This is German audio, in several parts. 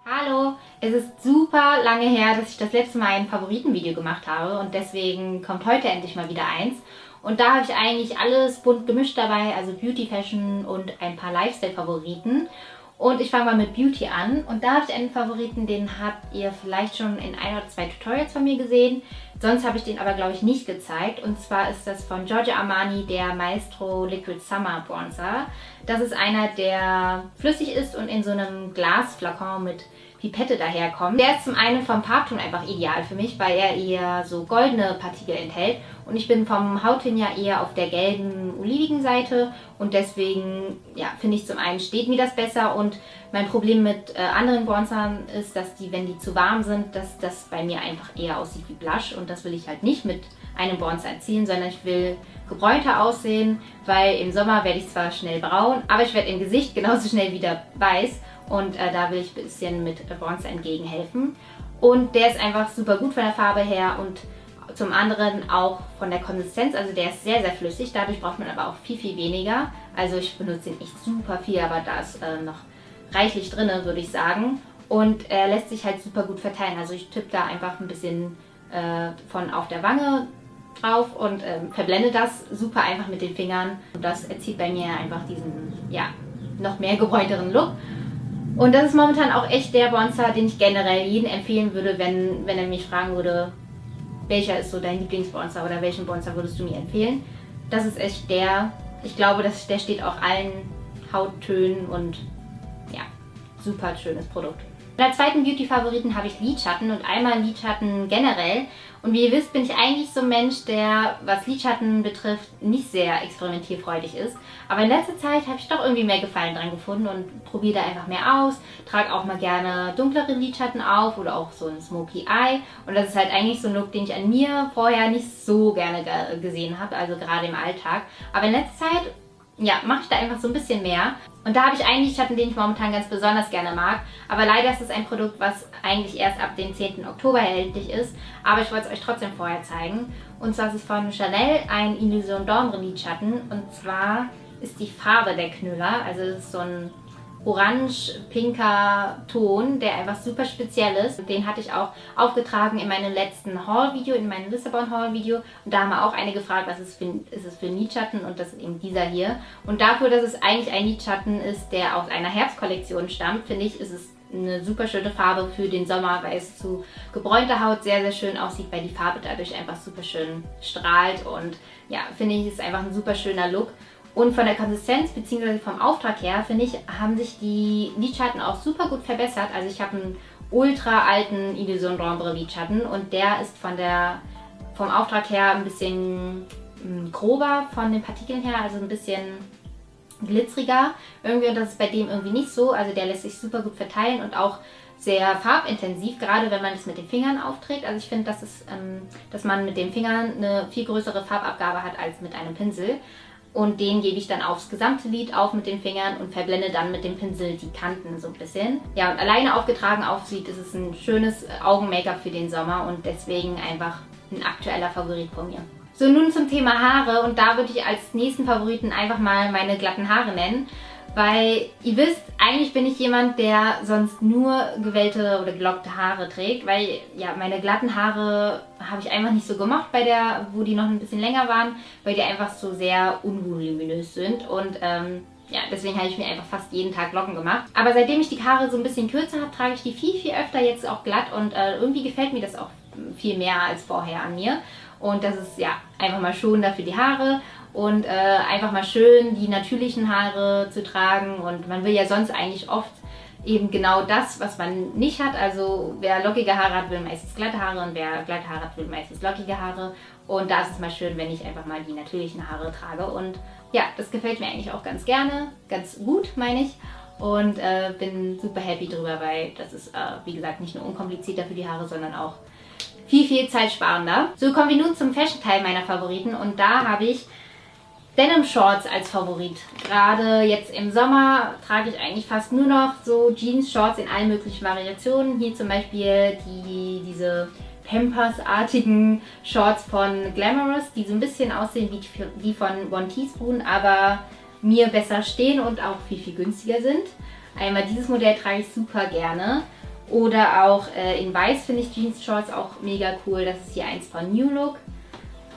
Hallo, es ist super lange her, dass ich das letzte Mal ein Favoritenvideo gemacht habe und deswegen kommt heute endlich mal wieder eins. Und da habe ich eigentlich alles bunt gemischt dabei, also Beauty, Fashion und ein paar Lifestyle-Favoriten. Und ich fange mal mit Beauty an. Und da habe ich einen Favoriten, den habt ihr vielleicht schon in ein oder zwei Tutorials von mir gesehen. Sonst habe ich den aber, glaube ich, nicht gezeigt. Und zwar ist das von Giorgio Armani der Maestro Liquid Summer Bronzer. Das ist einer, der flüssig ist und in so einem Glasflakon mit Pipette daherkommt. Der ist zum einen vom Farbton einfach ideal für mich, weil er eher so goldene Partikel enthält. Und ich bin vom Hautton ja eher auf der gelben, olivigen Seite. Und deswegen, ja, finde ich zum einen steht mir das besser. Und mein Problem mit anderen Bronzern ist, dass die, wenn die zu warm sind, dass das bei mir einfach eher aussieht wie Blush. Und das will ich halt nicht mit einem Bronzer erzielen, sondern ich will gebräunter aussehen, weil im Sommer werde ich zwar schnell braun, aber ich werde im Gesicht genauso schnell wieder weiß. Und da will ich ein bisschen mit Bronzer entgegenhelfen. Und der ist einfach super gut von der Farbe her und zum anderen auch von der Konsistenz. Also der ist sehr, sehr flüssig. Dadurch braucht man aber auch viel, viel weniger. Also ich benutze ihn echt super viel, aber da ist noch reichlich drin, würde ich sagen. Und er lässt sich halt super gut verteilen. Also ich tippe da einfach ein bisschen von auf der Wange drauf und verblende das super einfach mit den Fingern. Und das erzielt bei mir einfach diesen, ja, noch mehr gebräunteren Look. Und das ist momentan auch echt der Bronzer, den ich generell jedem empfehlen würde, wenn er mich fragen würde, welcher ist so dein Lieblingsbronzer oder welchen Bronzer würdest du mir empfehlen. Das ist echt der, ich glaube, der steht auch allen Hauttönen und ja, super schönes Produkt. Als zweiten Beauty-Favoriten habe ich Lidschatten und einmal Lidschatten generell. Und wie ihr wisst, bin ich eigentlich so ein Mensch, der, was Lidschatten betrifft, nicht sehr experimentierfreudig ist. Aber in letzter Zeit habe ich doch irgendwie mehr Gefallen dran gefunden und probiere da einfach mehr aus. Trage auch mal gerne dunklere Lidschatten auf oder auch so ein Smoky Eye. Und das ist halt eigentlich so ein Look, den ich an mir vorher nicht so gerne gesehen habe, also gerade im Alltag. Aber in letzter Zeit, ja, mache ich da einfach so ein bisschen mehr. Und da habe ich einen Lidschatten, den ich momentan ganz besonders gerne mag. Aber leider ist es ein Produkt, was eigentlich erst ab dem 10. Oktober erhältlich ist. Aber ich wollte es euch trotzdem vorher zeigen. Und zwar ist es von Chanel ein Illusion d'Ombre Lidschatten. Und zwar ist die Farbe der Knüller, also es ist so ein orange-pinker Ton, der einfach super speziell ist. Den hatte ich auch aufgetragen in meinem letzten Haul-Video, in meinem Lissabon-Haul-Video. Und da haben wir auch eine gefragt, was ist es für ein Lidschatten, und das ist eben dieser hier. Und dafür, dass es eigentlich ein Lidschatten ist, der aus einer Herbstkollektion stammt, finde ich, ist es eine super schöne Farbe für den Sommer, weil es zu gebräunter Haut sehr, sehr schön aussieht, weil die Farbe dadurch einfach super schön strahlt. Und ja, finde ich, ist einfach ein super schöner Look. Und von der Konsistenz bzw. vom Auftrag her, finde ich, haben sich die Lidschatten auch super gut verbessert. Also ich habe einen ultra alten Illusion d'Ombre Lidschatten und der ist vom Auftrag her ein bisschen grober von den Partikeln her, also ein bisschen glitzeriger irgendwie, und das ist bei dem irgendwie nicht so. Also der lässt sich super gut verteilen und auch sehr farbintensiv, gerade wenn man es mit den Fingern aufträgt. Also ich finde, dass man mit den Fingern eine viel größere Farbabgabe hat als mit einem Pinsel. Und den gebe ich dann aufs gesamte Lid auf mit den Fingern und verblende dann mit dem Pinsel die Kanten so ein bisschen. Ja, und alleine aufgetragen aussieht, ist es ein schönes Augen-Make-up für den Sommer und deswegen einfach ein aktueller Favorit von mir. So, nun zum Thema Haare, und da würde ich als nächsten Favoriten einfach mal meine glatten Haare nennen. Weil ihr wisst, eigentlich bin ich jemand, der sonst nur gewellte oder gelockte Haare trägt, weil ja, meine glatten Haare habe ich einfach nicht so gemocht wo die noch ein bisschen länger waren, weil die einfach so sehr unvoluminös sind, und ja, deswegen habe ich mir einfach fast jeden Tag Locken gemacht. Aber seitdem ich die Haare so ein bisschen kürzer habe, trage ich die viel, viel öfter jetzt auch glatt, und irgendwie gefällt mir das auch viel mehr als vorher an mir. Und das ist ja einfach mal schonender für die Haare und einfach mal schön die natürlichen Haare zu tragen. Und man will ja sonst eigentlich oft eben genau das, was man nicht hat. Also wer lockige Haare hat, will meistens glatte Haare, und wer glatte Haare hat, will meistens lockige Haare. Und da ist es mal schön, wenn ich einfach mal die natürlichen Haare trage. Und ja, das gefällt mir eigentlich auch ganz gerne, ganz gut, meine ich. Und bin super happy drüber, weil das ist, wie gesagt, nicht nur unkomplizierter für die Haare, sondern auch viel, viel zeitsparender. So, kommen wir nun zum Fashion-Teil meiner Favoriten, und da habe ich Denim Shorts als Favorit. Gerade jetzt im Sommer trage ich eigentlich fast nur noch so Jeans-Shorts in allen möglichen Variationen. Hier zum Beispiel diese Pampers-artigen Shorts von Glamorous, die so ein bisschen aussehen wie die von One Teaspoon, aber mir besser stehen und auch viel, viel günstiger sind. Einmal dieses Modell trage ich super gerne. Oder auch in Weiß finde ich Jeans-Shorts auch mega cool. Das ist hier eins von New Look.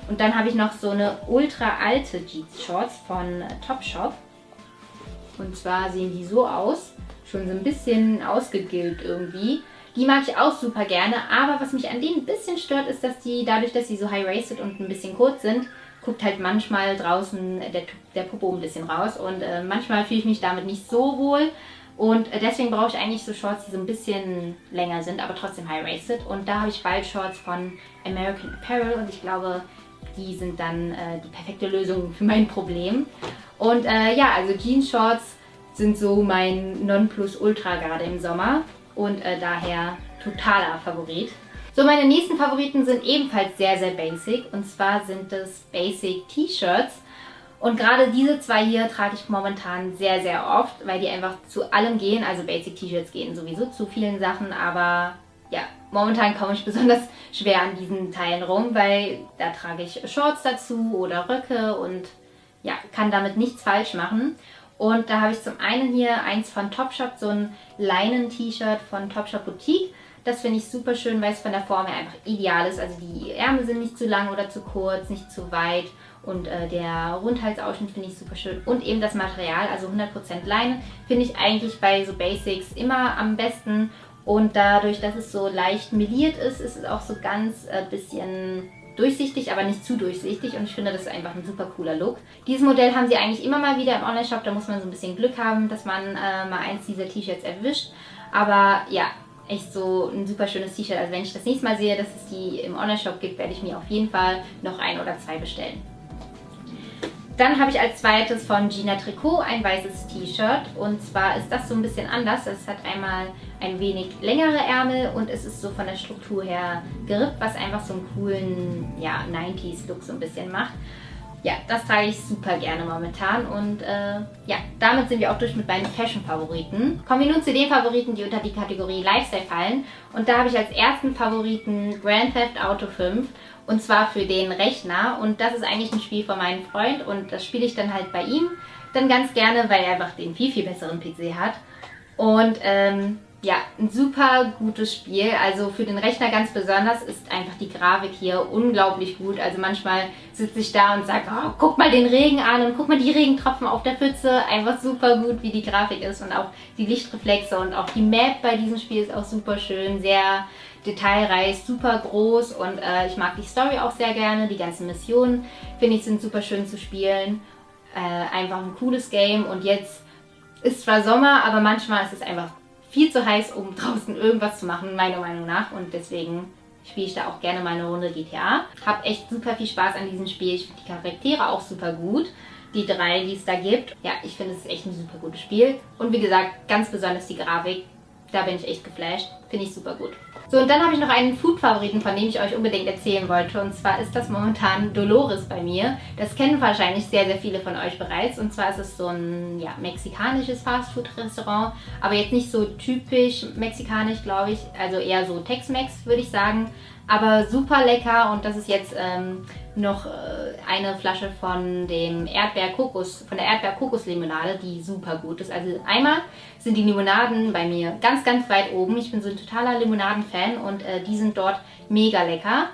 Und dann habe ich noch so eine ultra alte Jeans-Shorts von Topshop. Und zwar sehen die so aus. Schon so ein bisschen ausgegilbt irgendwie. Die mag ich auch super gerne. Aber was mich an denen ein bisschen stört, ist, dass die, dadurch, dass sie so high-waisted und ein bisschen kurz sind, guckt halt manchmal draußen der Popo ein bisschen raus. Und manchmal fühle ich mich damit nicht so wohl. Und deswegen brauche ich eigentlich so Shorts, die so ein bisschen länger sind, aber trotzdem high-waisted. Und da habe ich bald Shorts von American Apparel und ich glaube, die sind dann die perfekte Lösung für mein Problem. Und ja, also Jeans-Shorts sind so mein Nonplusultra gerade im Sommer und daher totaler Favorit. So, meine nächsten Favoriten sind ebenfalls sehr, sehr basic. Und zwar sind es Basic T-Shirts. Und gerade diese zwei hier trage ich momentan sehr, sehr oft, weil die einfach zu allem gehen. Also Basic T-Shirts gehen sowieso zu vielen Sachen, aber ja, momentan komme ich besonders schwer an diesen Teilen rum, weil da trage ich Shorts dazu oder Röcke und ja, kann damit nichts falsch machen. Und da habe ich zum einen hier eins von Topshop, so ein Leinen-T-Shirt von Topshop Boutique. Das finde ich super schön, weil es von der Form her einfach ideal ist. Also die Ärmel sind nicht zu lang oder zu kurz, nicht zu weit. Und der Rundhalsausschnitt finde ich super schön. Und eben das Material, also 100% Leinen, finde ich eigentlich bei so Basics immer am besten. Und dadurch, dass es so leicht meliert ist, ist es auch so ganz bisschen durchsichtig, aber nicht zu durchsichtig. Und ich finde, das ist einfach ein super cooler Look. Dieses Modell haben sie eigentlich immer mal wieder im Online-Shop. Da muss man so ein bisschen Glück haben, dass man mal eins dieser T-Shirts erwischt. Aber ja, echt so ein super schönes T-Shirt. Also wenn ich das nächste Mal sehe, dass es die im Online-Shop gibt, werde ich mir auf jeden Fall noch ein oder zwei bestellen. Dann habe ich als zweites von Gina Tricot ein weißes T-Shirt. Und zwar ist das so ein bisschen anders. Es hat einmal ein wenig längere Ärmel und es ist so von der Struktur her gerippt, was einfach so einen coolen, ja, 90s-Look so ein bisschen macht. Ja, das trage ich super gerne momentan und ja, damit sind wir auch durch mit meinen Fashion-Favoriten. Kommen wir nun zu den Favoriten, die unter die Kategorie Lifestyle fallen. Und da habe ich als ersten Favoriten Grand Theft Auto 5 und zwar für den Rechner. Und das ist eigentlich ein Spiel von meinem Freund und das spiele ich dann halt bei ihm dann ganz gerne, weil er einfach den viel, viel besseren PC hat. Und ja, ein super gutes Spiel. Also für den Rechner ganz besonders ist einfach die Grafik hier unglaublich gut. Also manchmal sitze ich da und sage, oh, guck mal den Regen an und guck mal die Regentropfen auf der Pfütze. Einfach super gut, wie die Grafik ist und auch die Lichtreflexe und auch die Map bei diesem Spiel ist auch super schön, sehr detailreich, super groß und ich mag die Story auch sehr gerne. Die ganzen Missionen finde ich sind super schön zu spielen. Einfach ein cooles Game und jetzt ist zwar Sommer, aber manchmal ist es einfach viel zu heiß, um draußen irgendwas zu machen, meiner Meinung nach. Und deswegen spiele ich da auch gerne mal eine Runde GTA. Hab echt super viel Spaß an diesem Spiel. Ich finde die Charaktere auch super gut. Die drei, die es da gibt. Ja, ich finde es ist echt ein super gutes Spiel. Und wie gesagt, ganz besonders die Grafik. Da bin ich echt geflasht. Finde ich super gut. So, und dann habe ich noch einen Food-Favoriten, von dem ich euch unbedingt erzählen wollte. Und zwar ist das momentan Dolores bei mir. Das kennen wahrscheinlich sehr, sehr viele von euch bereits. Und zwar ist es so ein ja, mexikanisches Fast-Food-Restaurant. Aber jetzt nicht so typisch mexikanisch, glaube ich. Also eher so Tex-Mex, würde ich sagen. Aber super lecker. Und das ist jetzt noch eine Flasche von dem von der Erdbeer-Kokos-Limonade, die super gut ist. Also einmal sind die Limonaden bei mir ganz, ganz weit oben. Ich bin so ein totaler Limonaden-Fan und die sind dort mega lecker.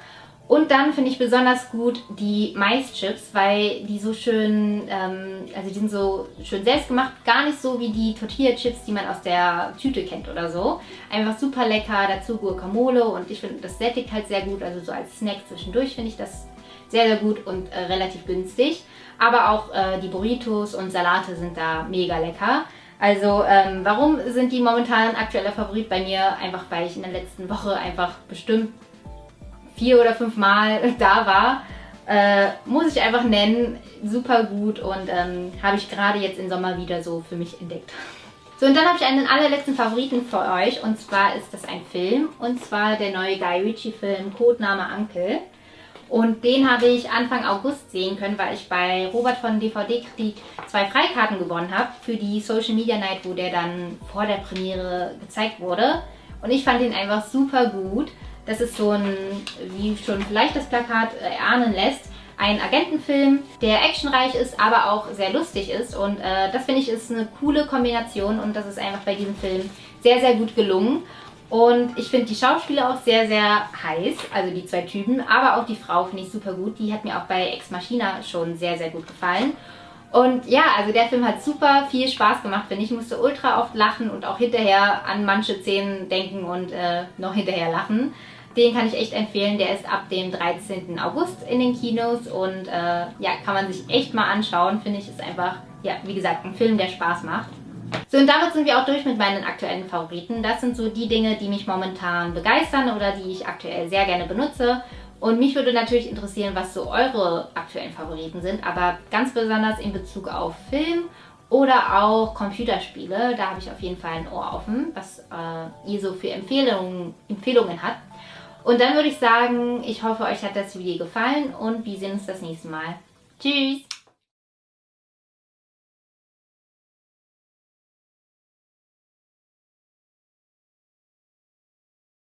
Und dann finde ich besonders gut die Maischips, weil die so schön, also die sind so schön selbst gemacht, gar nicht so wie die Tortilla-Chips, die man aus der Tüte kennt oder so. Einfach super lecker, dazu Guacamole und ich finde, das sättigt halt sehr gut, also so als Snack zwischendurch finde ich das sehr, sehr gut und relativ günstig. Aber auch die Burritos und Salate sind da mega lecker. Also warum sind die momentan aktueller Favorit bei mir? Einfach weil ich in der letzten Woche einfach bestimmt 4 oder 5 Mal da war. Muss ich einfach nennen, super gut und habe ich gerade jetzt im Sommer wieder so für mich entdeckt. So, und dann habe ich einen allerletzten Favoriten für euch und zwar ist das ein Film und zwar der neue Guy Ritchie Film Codename Uncle. Und den habe ich Anfang August sehen können, weil ich bei Robert von DVD-Kritik 2 Freikarten gewonnen habe für die Social Media Night, wo der dann vor der Premiere gezeigt wurde. Und ich fand den einfach super gut. Das ist so ein, wie schon vielleicht das Plakat erahnen lässt, ein Agentenfilm, der actionreich ist, aber auch sehr lustig ist. Und das finde ich ist eine coole Kombination und das ist einfach bei diesem Film sehr, sehr gut gelungen. Und ich finde die Schauspieler auch sehr, sehr heiß, also die zwei Typen, aber auch die Frau finde ich super gut. Die hat mir auch bei Ex Machina schon sehr, sehr gut gefallen. Und ja, also der Film hat super viel Spaß gemacht, finde ich. Ich musste ultra oft lachen und auch hinterher an manche Szenen denken und noch hinterher lachen. Den kann ich echt empfehlen. Der ist ab dem 13. August in den Kinos und ja, kann man sich echt mal anschauen. Finde ich, ist einfach, ja, wie gesagt, ein Film, der Spaß macht. So, und damit sind wir auch durch mit meinen aktuellen Favoriten. Das sind so die Dinge, die mich momentan begeistern oder die ich aktuell sehr gerne benutze. Und mich würde natürlich interessieren, was so eure aktuellen Favoriten sind, aber ganz besonders in Bezug auf Film oder auch Computerspiele. Da habe ich auf jeden Fall ein Ohr offen, was ihr so für Empfehlungen habt. Und dann würde ich sagen, ich hoffe, euch hat das Video gefallen und wir sehen uns das nächste Mal. Tschüss!